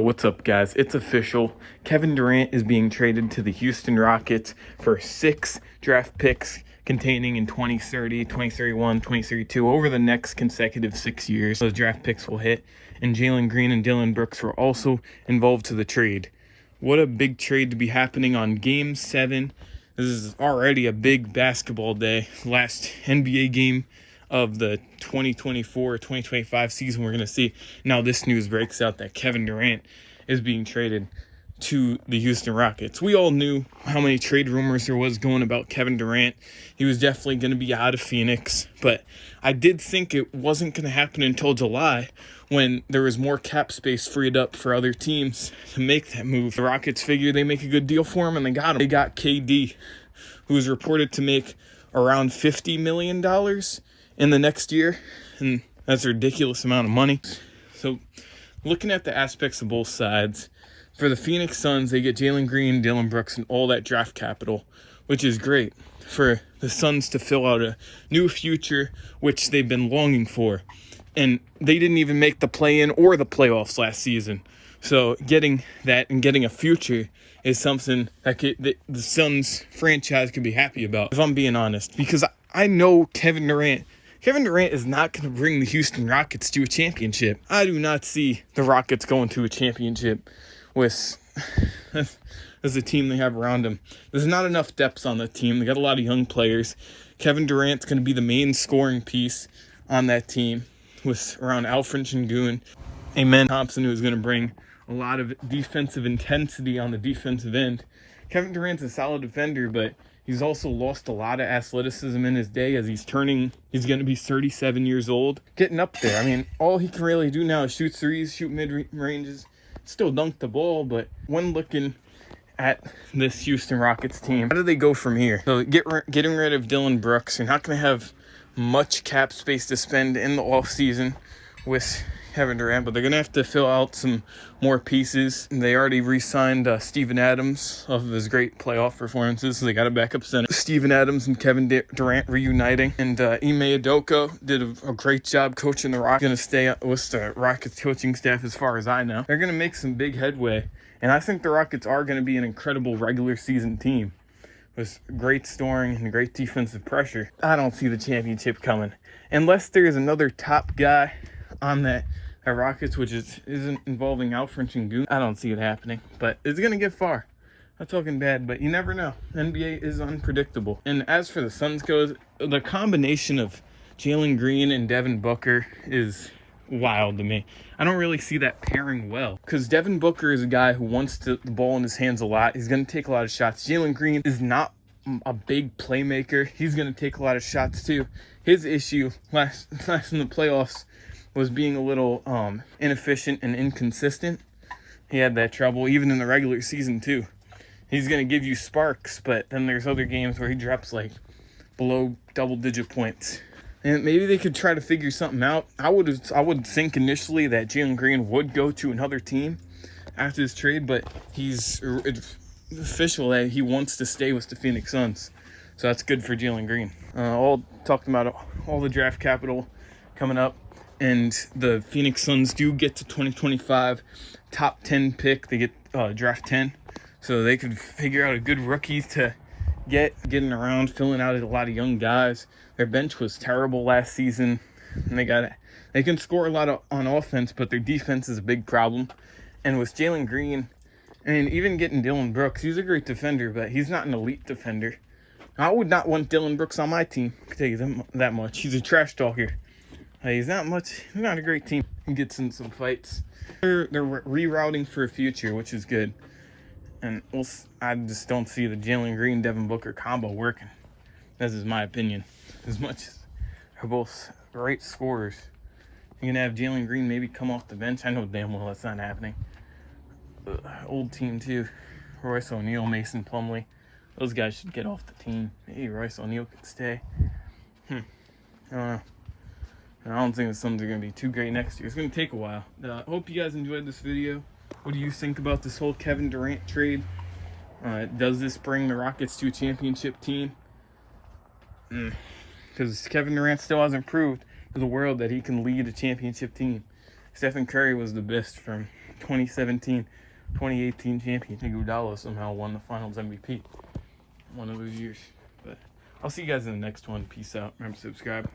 What's up, guys? It's official. Kevin Durant is being traded to the Houston Rockets for 6 draft picks containing in 2030, 2031, 2032 over the next consecutive 6 years. Those draft picks will hit, and Jalen Green and Dillon Brooks were also involved to the trade. What a big trade to be happening on Game 7. This is already a big basketball day. Last NBA game of the 2024-2025 season we're going to see. Now this news breaks out that Kevin Durant is being traded to the Houston Rockets. We all knew how many trade rumors there was going about Kevin Durant. He was definitely going to be out of Phoenix, but I did think it wasn't going to happen until July when there was more cap space freed up for other teams to make that move. The Rockets figured they make a good deal for him, and they got him. They got KD, who was reported to make around $50 million in the next year, and that's a ridiculous amount of money. So looking at the aspects of both sides, for the Phoenix Suns, they get Jalen Green, Dillon Brooks, and all that draft capital, which is great for the Suns to fill out a new future, which they've been longing for. And they didn't even make the play-in or the playoffs last season. So getting that and getting a future is something that the Suns franchise could be happy about, if I'm being honest. Because I know Kevin Durant is not going to bring the Houston Rockets to a championship. I do not see the Rockets going to a championship with as the team they have around them. There's not enough depth on the team. They got a lot of young players. Kevin Durant's going to be the main scoring piece on that team with around Alfred Sengun, Amen Thompson, who is going to bring a lot of defensive intensity on the defensive end. Kevin Durant's a solid defender, but he's also lost a lot of athleticism in his day as he's going to be 37 years old, getting up there. I mean, all he can really do now is shoot threes, shoot mid-ranges, still dunk the ball. But when looking at this Houston Rockets team, how do they go from here? So getting rid of Dillon Brooks, you're not going to have much cap space to spend in the offseason with Kevin Durant, but they're going to have to fill out some more pieces. They already re-signed Steven Adams off of his great playoff performances, so they got a backup center. Steven Adams and Kevin Durant reuniting, and Ime Udoka did a great job coaching the Rockets. Going to stay with the Rockets coaching staff as far as I know. They're going to make some big headway, and I think the Rockets are going to be an incredible regular season team with great scoring and great defensive pressure. I don't see the championship coming unless there's another top guy on that Rockets, which isn't involving Alfred Sengun. I don't see it happening, but it's going to get far. I'm talking bad, but you never know. NBA is unpredictable. And as for the Suns goes, the combination of Jalen Green and Devin Booker is wild to me. I don't really see that pairing well, because Devin Booker is a guy who wants the ball in his hands a lot. He's going to take a lot of shots. Jalen Green is not a big playmaker. He's going to take a lot of shots too. His issue last in the playoffs was being a little inefficient and inconsistent. He had that trouble even in the regular season too. He's going to give you sparks, but then there's other games where he drops like below double-digit points. And maybe they could try to figure something out. I would think initially that Jalen Green would go to another team after this trade, but it's official that he wants to stay with the Phoenix Suns. So that's good for Jalen Green. All talking about all the draft capital coming up. And the Phoenix Suns do get to 2025 top 10 pick. They get draft 10. So they could figure out a good rookie to getting around, filling out a lot of young guys. Their bench was terrible last season. And they can score a lot on offense, but their defense is a big problem. And with Jalen Green and even getting Dillon Brooks, he's a great defender, but he's not an elite defender. I would not want Dillon Brooks on my team, I can tell you that much. He's a trash talker. He's not a great team. He gets in some fights. They're rerouting for a future, which is good. And I just don't see the Jalen Green, Devin Booker combo working. This is my opinion. As much as they're both great scorers, you're going to have Jalen Green maybe come off the bench. I know damn well that's not happening. Old team too. Royce O'Neal, Mason Plumlee. Those guys should get off the team. Maybe Royce O'Neal could stay. I don't know. I don't think the Suns are going to be too great next year. It's going to take a while. Hope you guys enjoyed this video. What do you think about this whole Kevin Durant trade? Does this bring the Rockets to a championship team? Because Kevin Durant still hasn't proved to the world that he can lead a championship team. Stephen Curry was the best from 2017, 2018 champion. Iguodala somehow won the Finals MVP one of those years. But I'll see you guys in the next one. Peace out. Remember to subscribe.